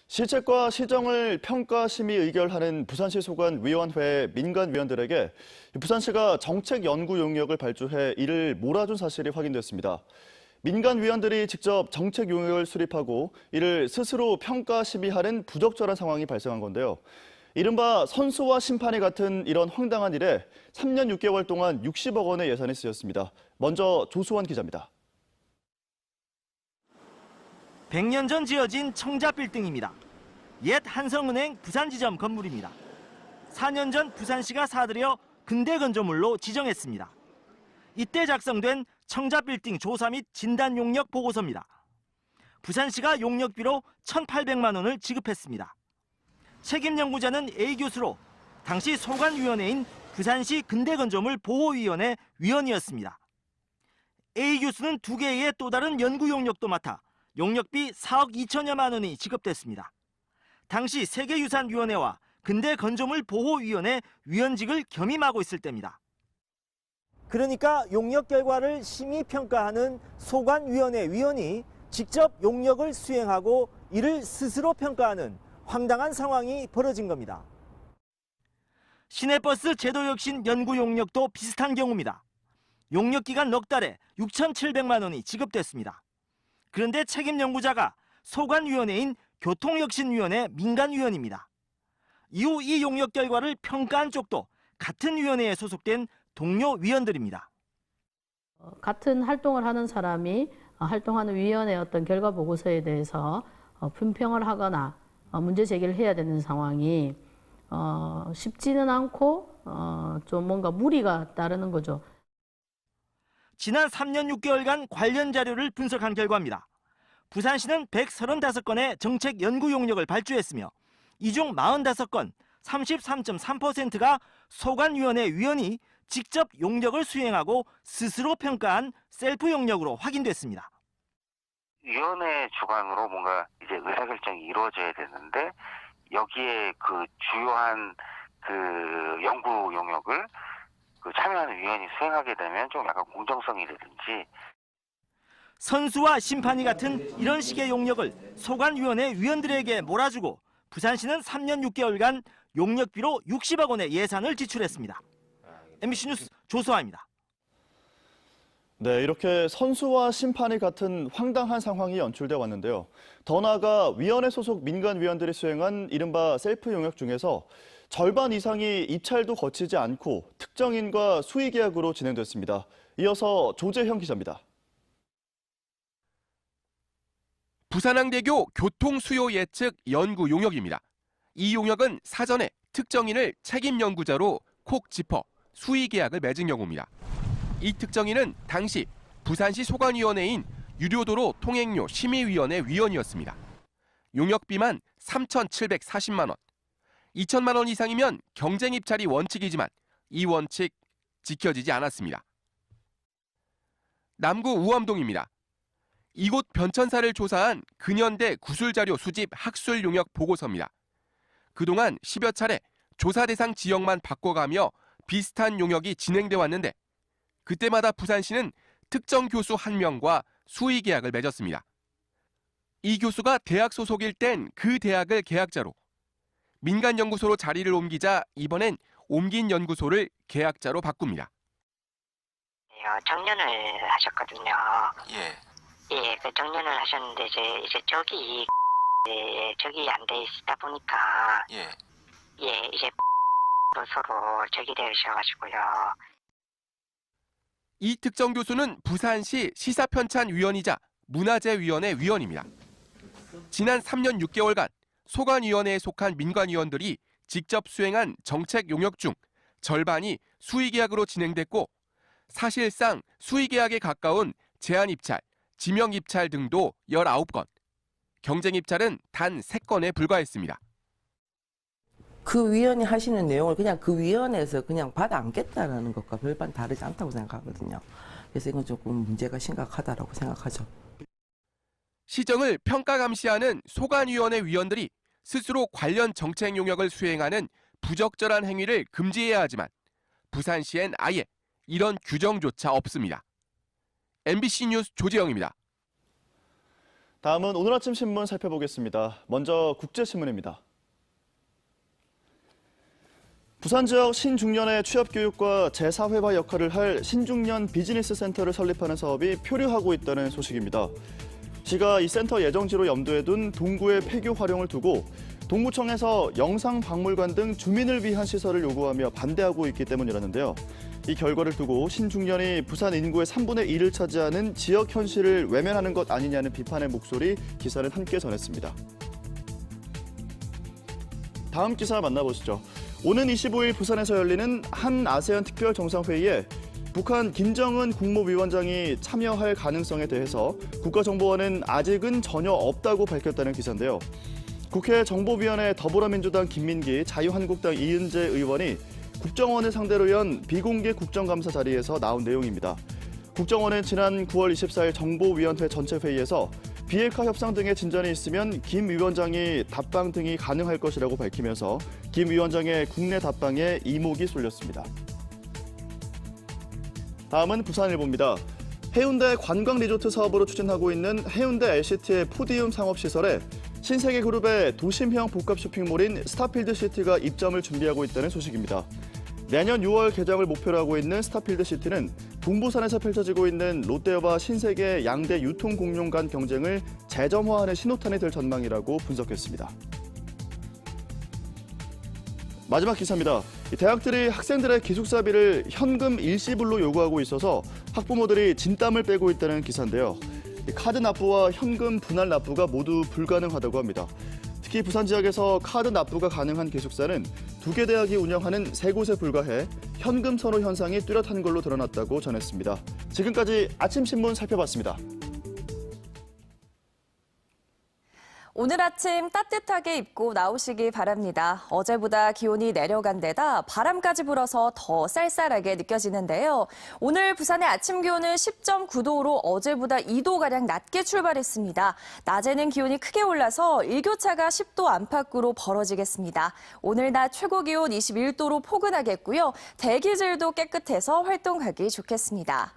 실책과 시정을 평가 심의 의결하는 부산시 소관위원회 민간위원들에게 부산시가 정책 연구 용역을 발주해 이를 몰아준 사실이 확인됐습니다. 민간위원들이 직접 정책 용역을 수립하고 이를 스스로 평가 심의하는 부적절한 상황이 발생한 건데요. 이른바 선수와 심판이 같은 이런 황당한 일에 3년 6개월 동안 60억 원의 예산이 쓰였습니다. 먼저 조수원 기자입니다. 100년 전 지어진 청자빌딩입니다. 옛 한성은행 부산지점 건물입니다. 4년 전 부산시가 사들여 근대건조물로 지정했습니다. 이때 작성된 청자빌딩 조사 및 진단 용역 보고서입니다. 부산시가 용역비로 1,800만 원을 지급했습니다. 책임 연구자는 A 교수로 당시 소관위원회인 부산시 근대건조물 보호위원회 위원이었습니다. A 교수는 2개의 또 다른 연구 용역도 맡아 용역비 4억 2천여만 원이 지급됐습니다. 당시 세계유산위원회와 근대건조물 보호위원회 위원직을 겸임하고 있을 때입니다. 그러니까 용역 결과를 심의평가하는 소관위원회 위원이 직접 용역을 수행하고 이를 스스로 평가하는 황당한 상황이 벌어진 겁니다. 시내버스 제도혁신 연구 용역도 비슷한 경우입니다. 용역 기간 넉 달에 6,700만 원이 지급됐습니다. 그런데 책임 연구자가 소관위원회인 교통혁신위원회 민간위원입니다. 이후 이 용역 결과를 평가한 쪽도 같은 위원회에 소속된 동료 위원들입니다. 같은 활동을 하는 사람이 활동하는 위원회의 어떤 결과 보고서에 대해서 품평을 하거나 문제 제기를 해야 되는 상황이 쉽지는 않고 좀 뭔가 무리가 따르는 거죠. 지난 3년 6개월간 관련 자료를 분석한 결과입니다. 부산시는 135건의 정책 연구 용역을 발주했으며 이 중 45건, 33.3%가 소관위원회 위원이 직접 용역을 수행하고 스스로 평가한 셀프 용역으로 확인됐습니다. 위원회 주관으로 뭔가 이제 의사결정이 이루어져야 되는데 여기에 그 주요한 그 연구 용역을 참여하는 위원이 수행하게 되면 좀 약간 공정성이라든지 선수와 심판이 같은 이런 식의 용역을 소관위원회 위원들에게 몰아주고 부산시는 3년 6개월간 용역비로 60억 원의 예산을 지출했습니다. MBC 뉴스 조수아입니다. 네, 이렇게 선수와 심판이 같은 황당한 상황이 연출돼 왔는데요. 더 나아가 위원회 소속 민간위원들이 수행한 이른바 셀프 용역 중에서 절반 이상이 입찰도 거치지 않고 특정인과 수의계약으로 진행됐습니다. 이어서 조재형 기자입니다. 부산항대교 교통수요 예측 연구 용역입니다. 이 용역은 사전에 특정인을 책임 연구자로 콕 짚어 수의 계약을 맺은 경우입니다. 이 특정인은 당시 부산시 소관위원회인 유료도로 통행료 심의위원회 위원이었습니다. 용역비만 3,740만 원. 2천만 원 이상이면 경쟁 입찰이 원칙이지만 이 원칙 지켜지지 않았습니다. 남구 우암동입니다. 이곳 변천사를 조사한 근현대 구술자료 수집 학술 용역 보고서입니다. 그동안 10여 차례 조사 대상 지역만 바꿔가며 비슷한 용역이 진행돼 왔는데 그때마다 부산시는 특정 교수 1명과 수의 계약을 맺었습니다. 이 교수가 대학 소속일 땐 그 대학을 계약자로, 민간연구소로 자리를 옮기자 이번엔 옮긴 연구소를 계약자로 바꿉니다. 정년을 하셨거든요. 예, 그 정년을 하셨는데 이제 적이 안 돼 있다 보니까 이제 서로 적이 되셔가지고요. 이 특정 교수는 부산시 시사편찬위원이자 문화재위원회 위원입니다. 지난 3년 6개월간 소관위원회에 속한 민간위원들이 직접 수행한 정책 용역 중 절반이 수의계약으로 진행됐고 사실상 수의계약에 가까운 제한입찰, 지명입찰 등도 19건, 경쟁입찰은 단 3건에 불과했습니다. 그 위원이 하시는 내용을 그냥 그 위원회에서 그냥 받아 안겠다는 것과 별반 다르지 않다고 생각하거든요. 그래서 이건 조금 문제가 심각하다고 생각하죠. 시정을 평가 감시하는 소관위원회 위원들이 스스로 관련 정책 용역을 수행하는 부적절한 행위를 금지해야 하지만 부산시엔 아예 이런 규정조차 없습니다. MBC 뉴스 조재영입니다. 다음은 오늘 아침 신문 살펴보겠습니다. 먼저 국제신문입니다. 부산 지역 신중년의 취업교육과 재사회화 역할을 할 신중년 비즈니스 센터를 설립하는 사업이 표류하고 있다는 소식입니다. 시가 이 센터 예정지로 염두에 둔 동구의 폐교 활용을 두고 동구청에서 영상박물관 등 주민을 위한 시설을 요구하며 반대하고 있기 때문이라는데요. 이 결과를 두고 신중년이 부산 인구의 3분의 1을 차지하는 지역 현실을 외면하는 것 아니냐는 비판의 목소리 기사는 함께 전했습니다. 다음 기사 만나보시죠. 오는 25일 부산에서 열리는 한 아세안 특별 정상회의에 북한 김정은 국무위원장이 참여할 가능성에 대해서 국가정보원은 아직은 전혀 없다고 밝혔다는 기사인데요. 국회 정보위원회 더불어민주당 김민기, 자유한국당 이은재 의원이 국정원을 상대로 연 비공개 국정감사 자리에서 나온 내용입니다. 국정원은 지난 9월 24일 정보위원회 전체 회의에서 비핵화 협상 등의 진전이 있으면 김 위원장이 답방 등이 가능할 것이라고 밝히면서 김 위원장의 국내 답방에 이목이 쏠렸습니다. 다음은 부산일보입니다. 해운대 관광리조트 사업으로 추진하고 있는 해운대 LCT의 포디움 상업시설에 신세계그룹의 도심형 복합 쇼핑몰인 스타필드시티가 입점을 준비하고 있다는 소식입니다. 내년 6월 개장을 목표로 하고 있는 스타필드시티는 동부산에서 펼쳐지고 있는 롯데와 신세계 양대 유통공룡 간 경쟁을 재점화하는 신호탄이 될 전망이라고 분석했습니다. 마지막 기사입니다. 대학들이 학생들의 기숙사비를 현금 일시불로 요구하고 있어서 학부모들이 진땀을 빼고 있다는 기사인데요. 카드 납부와 현금 분할 납부가 모두 불가능하다고 합니다. 특히 부산 지역에서 카드 납부가 가능한 기숙사는 2개 대학이 운영하는 3곳에 불과해 현금 선호 현상이 뚜렷한 걸로 드러났다고 전했습니다. 지금까지 아침 신문 살펴봤습니다. 오늘 아침 따뜻하게 입고 나오시기 바랍니다. 어제보다 기온이 내려간 데다 바람까지 불어서 더 쌀쌀하게 느껴지는데요. 오늘 부산의 아침 기온은 10.9도로 어제보다 2도가량 낮게 출발했습니다. 낮에는 기온이 크게 올라서 일교차가 10도 안팎으로 벌어지겠습니다. 오늘 낮 최고 기온 21도로 포근하겠고요. 대기질도 깨끗해서 활동하기 좋겠습니다.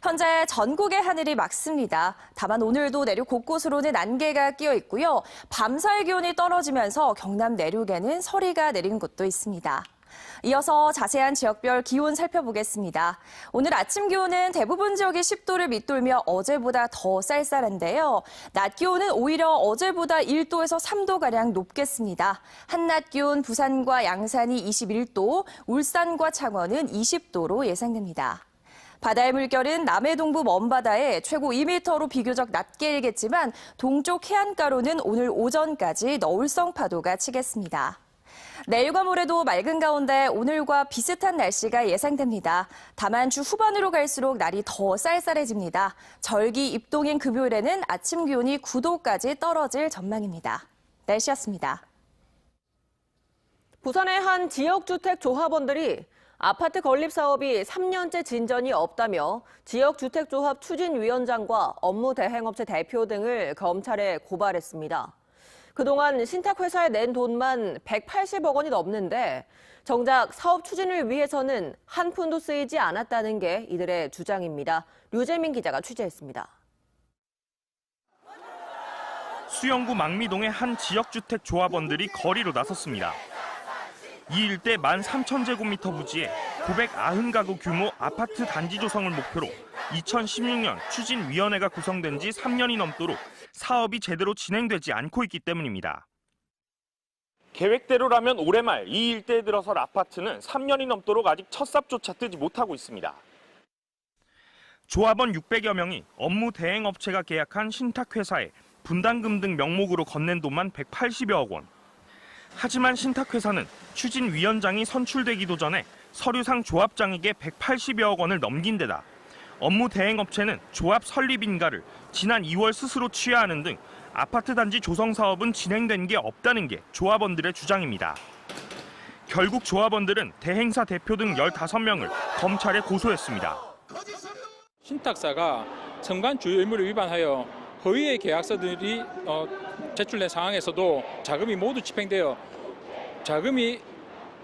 현재 전국의 하늘이 맑습니다. 다만 오늘도 내륙 곳곳으로는 안개가 끼어 있고요. 밤사이 기온이 떨어지면서 경남 내륙에는 서리가 내린 곳도 있습니다. 이어서 자세한 지역별 기온 살펴보겠습니다. 오늘 아침 기온은 대부분 지역이 10도를 밑돌며 어제보다 더 쌀쌀한데요. 낮 기온은 오히려 어제보다 1도에서 3도가량 높겠습니다. 한낮 기온 부산과 양산이 21도, 울산과 창원은 20도로 예상됩니다. 바다의 물결은 남해 동부 먼바다에 최고 2m로 비교적 낮게 일겠지만 동쪽 해안가로는 오늘 오전까지 너울성 파도가 치겠습니다. 내일과 모레도 맑은 가운데 오늘과 비슷한 날씨가 예상됩니다. 다만 주 후반으로 갈수록 날이 더 쌀쌀해집니다. 절기 입동인 금요일에는 아침 기온이 9도까지 떨어질 전망입니다. 날씨였습니다. 부산의 한 지역주택 조합원들이 아파트 건립 사업이 3년째 진전이 없다며 지역주택조합 추진위원장과 업무 대행업체 대표 등을 검찰에 고발했습니다. 그동안 신탁회사에 낸 돈만 180억 원이 넘는데 정작 사업 추진을 위해서는 한 푼도 쓰이지 않았다는 게 이들의 주장입니다. 류재민 기자가 취재했습니다. 수영구 망미동의 한 지역주택 조합원들이 거리로 나섰습니다. 이 일대 13,000제곱미터 부지에 990가구 규모 아파트 단지 조성을 목표로 2016년 추진위원회가 구성된 지 3년이 넘도록 사업이 제대로 진행되지 않고 있기 때문입니다. 계획대로라면 올해 말 이 일대에 들어설 아파트는 3년이 넘도록 아직 첫 삽조차 뜨지 못하고 있습니다. 조합원 600여 명이 업무 대행업체가 계약한 신탁회사에 분담금 등 명목으로 건넨 돈만 180여억 원. 하지만 신탁회사는 추진위원장이 선출되기도 전에 서류상 조합장에게 180여억 원을 넘긴 데다 업무 대행업체는 조합 설립 인가를 지난 2월 스스로 취하하는 등 아파트 단지 조성 사업은 진행된 게 없다는 게 조합원들의 주장입니다. 결국 조합원들은 대행사 대표 등 15명을 검찰에 고소했습니다. 신탁사가 정관 주요 의무를 위반하여 허위의 계약서들이 제출된 상황에서도 자금이 모두 집행되어 자금이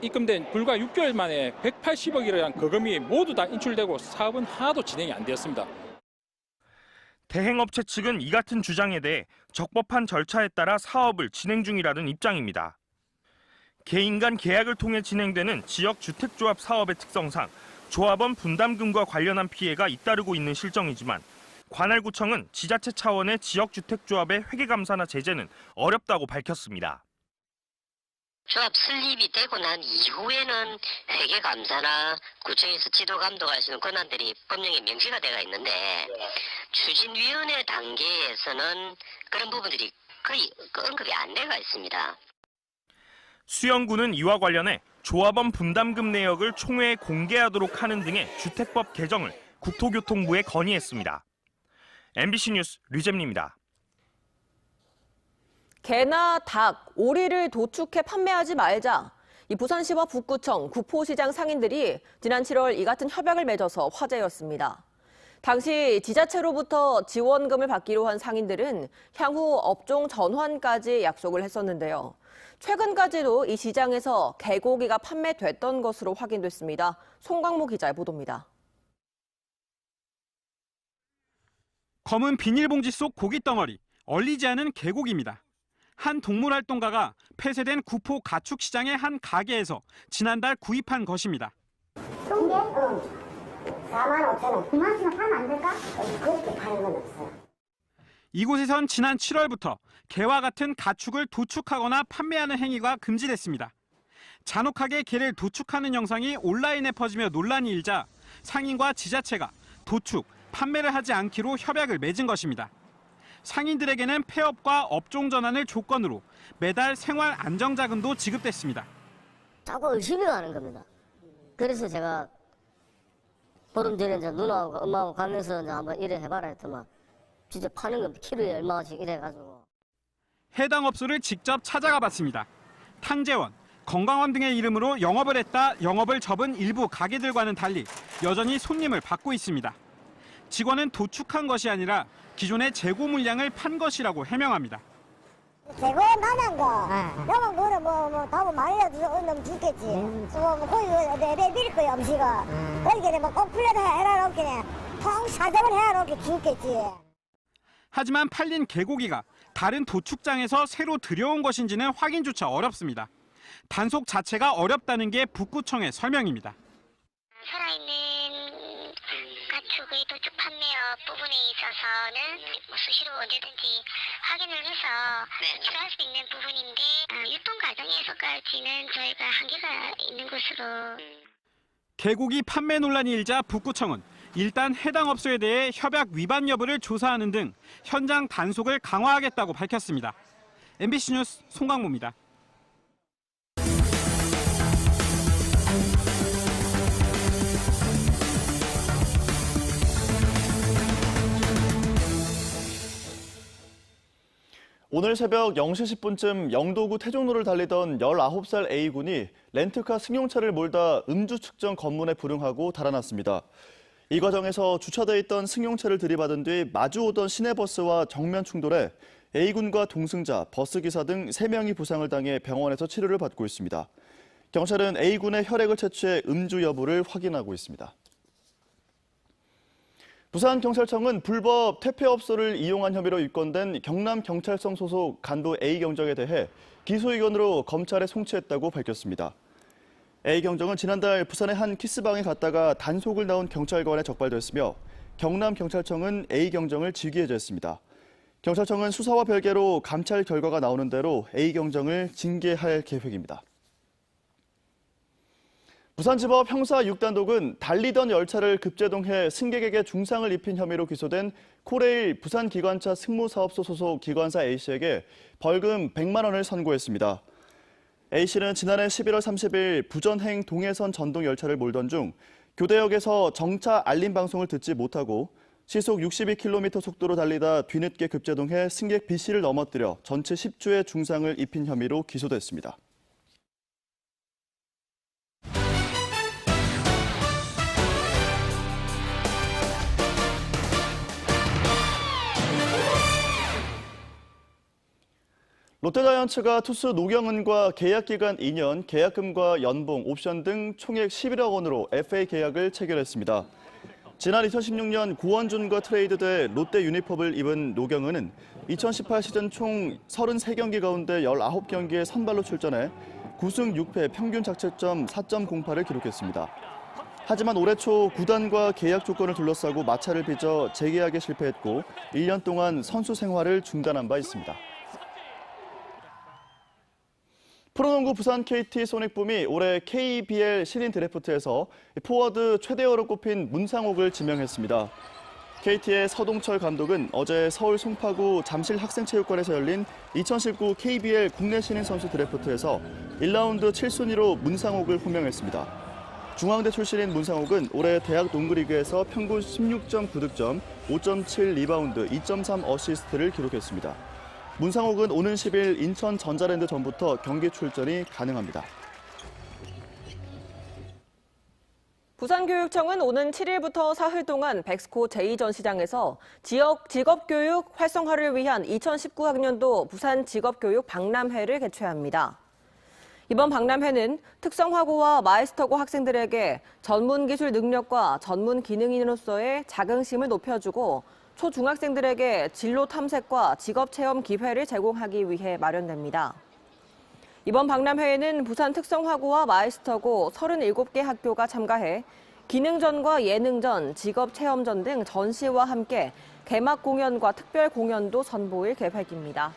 입금된 불과 6개월 만에 180억이라는 거금이 모두 다 인출되고 사업은 하나도 진행이 안 되었습니다. 대행업체 측은 이 같은 주장에 대해 적법한 절차에 따라 사업을 진행 중이라는 입장입니다. 개인 간 계약을 통해 진행되는 지역 주택조합 사업의 특성상 조합원 분담금과 관련한 피해가 잇따르고 있는 실정이지만 관할구청은 지자체 차원의 지역주택조합의 회계감사나 제재는 어렵다고 밝혔습니다. 조합 설립이 되고 난 이후에는 회계감사나 구청에서 지도 감독할 수 있는 권한들이 법령에 명시가 되어 있는데 추진위원회 단계에서는 그런 부분들이 거의 언급이 안 되어 있습니다. 수영구는 이와 관련해 조합원 분담금 내역을 총회에 공개하도록 하는 등의 주택법 개정을 국토교통부에 건의했습니다. MBC 뉴스 류잼리입니다. 개나 닭, 오리를 도축해 판매하지 말자. 이 부산시와 북구청, 구포시장 상인들이 지난 7월 이 같은 협약을 맺어서 화제였습니다. 당시 지자체로부터 지원금을 받기로 한 상인들은 향후 업종 전환까지 약속을 했었는데요. 최근까지도 이 시장에서 개고기가 판매됐던 것으로 확인됐습니다. 송광모 기자의 보도입니다. 검은 비닐봉지 속 고기 덩어리, 얼리지 않은 개고기입니다. 한 동물활동가가 폐쇄된 구포 가축시장의 한 가게에서 지난달 구입한 것입니다. 게 45,000원. 그만큼 사면 안 될까? 그렇게 파는 건 없어요. 이곳에선 지난 7월부터 개와 같은 가축을 도축하거나 판매하는 행위가 금지됐습니다. 잔혹하게 개를 도축하는 영상이 온라인에 퍼지며 논란이 일자 상인과 지자체가 도축, 판매를 하지 않기로 협약을 맺은 것입니다. 상인들에게는 폐업과 업종 전환을 조건으로 매달 생활 안정자금도 지급됐습니다. 자꾸 의심이 가는 겁니다. 그래서 제가 보름 전에 이제 누나하고 엄마하고 가면서 이제 한번 이래 해봐라 했더만 진짜 파는 거 키로에 얼마씩 이래가지고. 해당 업소를 직접 찾아가 봤습니다. 탕재원, 건강원 등의 이름으로 영업을 했다 영업을 접은 일부 가게들과는 달리 여전히 손님을 받고 있습니다. 직원은 도축한 것이 아니라 기존의 재고 물량을 판 것이라고 해명합니다. 재고 나난 거, 너무 뭐는 다고 말이라도 너무 죽겠지. 거기 내빌 거야 음식은. 거기에 꼭 풀려도 해라 놓게 통 사정을 해라 놓게 죽겠지. 하지만 팔린 개고기가 다른 도축장에서 새로 들여온 것인지는 확인조차 어렵습니다. 단속 자체가 어렵다는 게 북구청의 설명입니다. 살아있는 가축의 도축 판매업 부분에 있어서는 수시로 언제든지 확인을 해서 처리할 수 있는 부분인데 유통 과정에서까지는 저희가 한계가 있는 것으로. 개고기 판매 논란이 일자 북구청은 일단 해당 업소에 대해 협약 위반 여부를 조사하는 등 현장 단속을 강화하겠다고 밝혔습니다. MBC 뉴스 송강모입니다. 오늘 새벽 0시 10분쯤 영도구 태종로를 달리던 19살 A군이 렌트카 승용차를 몰다 음주 측정 검문에 불응하고 달아났습니다. 이 과정에서 주차돼 있던 승용차를 들이받은 뒤 마주오던 시내버스와 정면 충돌해 A군과 동승자, 버스기사 등 3명이 부상을 당해 병원에서 치료를 받고 있습니다. 경찰은 A군의 혈액을 채취해 음주 여부를 확인하고 있습니다. 부산경찰청은 불법 퇴폐업소를 이용한 혐의로 입건된 경남경찰청 소속 간부 A경정에 대해 기소의견으로 검찰에 송치했다고 밝혔습니다. A경정은 지난달 부산의 한 키스방에 갔다가 단속을 나온 경찰관에 적발됐으며 경남경찰청은 A경정을 직위해제했습니다. 경찰청은 수사와 별개로 감찰 결과가 나오는 대로 A경정을 징계할 계획입니다. 부산지법 형사 6단독은 달리던 열차를 급제동해 승객에게 중상을 입힌 혐의로 기소된 코레일 부산기관차 승무사업소 소속 기관사 A씨에게 벌금 100만 원을 선고했습니다. A씨는 지난해 11월 30일 부전행 동해선 전동 열차를 몰던 중 교대역에서 정차 알림 방송을 듣지 못하고 시속 62km 속도로 달리다 뒤늦게 급제동해 승객 B씨를 넘어뜨려 전체 10주의 중상을 입힌 혐의로 기소됐습니다. 롯데자이언츠가 투수 노경은과 계약기간 2년, 계약금과 연봉, 옵션 등 총액 11억 원으로 FA 계약을 체결했습니다. 지난 2016년 구원준과 트레이드돼 롯데 유니폼을 입은 노경은은 2018 시즌 총 33경기 가운데 19경기에 선발로 출전해 9승 6패 평균 자책점 4.08을 기록했습니다. 하지만 올해 초 구단과 계약 조건을 둘러싸고 마찰을 빚어 재계약에 실패했고 1년 동안 선수 생활을 중단한 바 있습니다. 프로농구 부산 KT 소닉붐이 올해 KBL 신인 드래프트에서 포워드 최대어로 꼽힌 문상옥을 지명했습니다. KT의 서동철 감독은 어제 서울 송파구 잠실학생체육관에서 열린 2019 KBL 국내 신인 선수 드래프트에서 1라운드 7순위로 문상옥을 호명했습니다. 중앙대 출신인 문상옥은 올해 대학 농구리그에서 평균 16.9득점, 5.7 리바운드, 2.3 어시스트를 기록했습니다. 문상옥은 오는 10일 인천 전자랜드 전부터 경기 출전이 가능합니다. 부산교육청은 오는 7일부터 사흘 동안 백스코 제2전시장에서 지역 직업교육 활성화를 위한 2019학년도 부산 직업교육 박람회를 개최합니다. 이번 박람회는 특성화고와 마이스터고 학생들에게 전문기술 능력과 전문 기능인으로서의 자긍심을 높여주고 초중학생들에게 진로 탐색과 직업체험 기회를 제공하기 위해 마련됩니다. 이번 박람회에는 부산 특성화고와 마이스터고 37개 학교가 참가해 기능전과 예능전, 직업체험전 등 전시와 함께 개막 공연과 특별 공연도 선보일 계획입니다.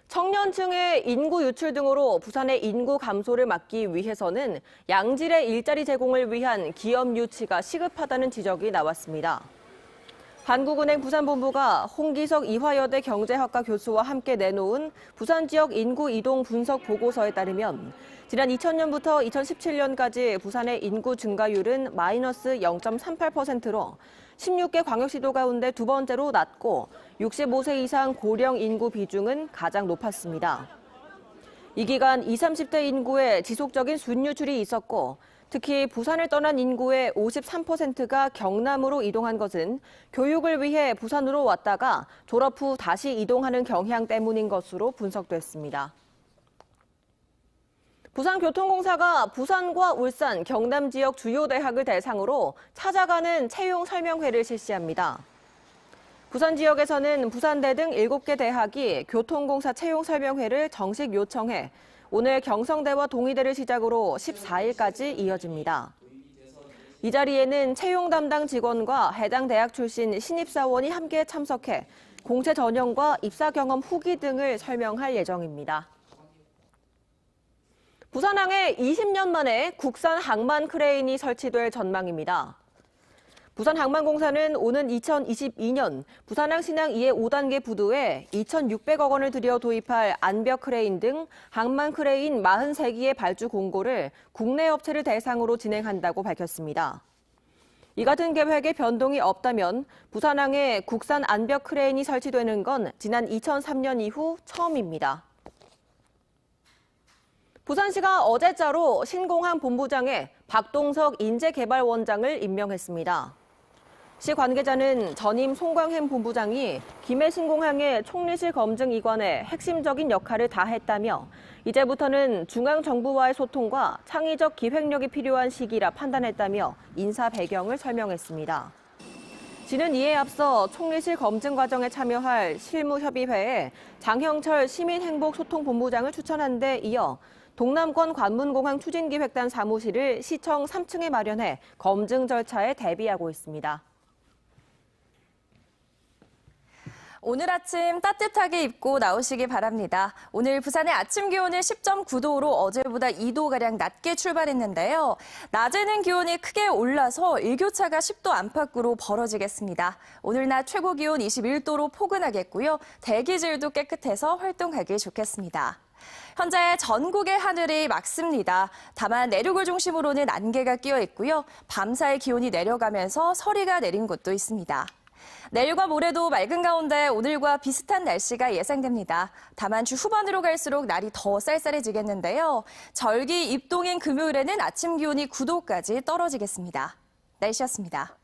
청년층의 인구 유출 등으로 부산의 인구 감소를 막기 위해서는 양질의 일자리 제공을 위한 기업 유치가 시급하다는 지적이 나왔습니다. 한국은행 부산본부가 홍기석 이화여대 경제학과 교수와 함께 내놓은 부산 지역 인구 이동 분석 보고서에 따르면 지난 2000년부터 2017년까지 부산의 인구 증가율은 마이너스 0.38%로 16개 광역시도 가운데 두 번째로 낮고 65세 이상 고령 인구 비중은 가장 높았습니다. 이 기간 20, 30대 인구의 지속적인 순유출이 있었고 특히 부산을 떠난 인구의 53%가 경남으로 이동한 것은 교육을 위해 부산으로 왔다가 졸업 후 다시 이동하는 경향 때문인 것으로 분석됐습니다. 부산교통공사가 부산과 울산, 경남 지역 주요 대학을 대상으로 찾아가는 채용 설명회를 실시합니다. 부산 지역에서는 부산대 등 7개 대학이 교통공사 채용 설명회를 정식 요청해 오늘 경성대와 동의대를 시작으로 14일까지 이어집니다. 이 자리에는 채용 담당 직원과 해당 대학 출신 신입사원이 함께 참석해 공채 전형과 입사 경험 후기 등을 설명할 예정입니다. 부산항에 20년 만에 국산 항만 크레인이 설치될 전망입니다. 부산항만공사는 오는 2022년 부산항 신항 2의 5단계 부두에 2,600억 원을 들여 도입할 안벽 크레인 등 항만 크레인 43기의 발주 공고를 국내 업체를 대상으로 진행한다고 밝혔습니다. 이 같은 계획에 변동이 없다면 부산항에 국산 안벽 크레인이 설치되는 건 지난 2003년 이후 처음입니다. 부산시가 어제자로 신공항 본부장에 박동석 인재개발원장을 임명했습니다. 시 관계자는 전임 송광햄 본부장이 김해 신공항의 총리실 검증 이관에 핵심적인 역할을 다했다며 이제부터는 중앙정부와의 소통과 창의적 기획력이 필요한 시기라 판단했다며 인사 배경을 설명했습니다. 시는 이에 앞서 총리실 검증 과정에 참여할 실무협의회에 장형철 시민행복소통본부장을 추천한 데 이어 동남권 관문공항 추진기획단 사무실을 시청 3층에 마련해 검증 절차에 대비하고 있습니다. 오늘 아침 따뜻하게 입고 나오시기 바랍니다. 오늘 부산의 아침 기온은 10.9도로 어제보다 2도가량 낮게 출발했는데요. 낮에는 기온이 크게 올라서 일교차가 10도 안팎으로 벌어지겠습니다. 오늘 낮 최고 기온 21도로 포근하겠고요. 대기질도 깨끗해서 활동하기 좋겠습니다. 현재 전국의 하늘이 맑습니다. 다만 내륙을 중심으로는 안개가 끼어 있고요. 밤사이 기온이 내려가면서 서리가 내린 곳도 있습니다. 내일과 모레도 맑은 가운데 오늘과 비슷한 날씨가 예상됩니다. 다만 주 후반으로 갈수록 날이 더 쌀쌀해지겠는데요. 절기 입동인 금요일에는 아침 기온이 9도까지 떨어지겠습니다. 날씨였습니다.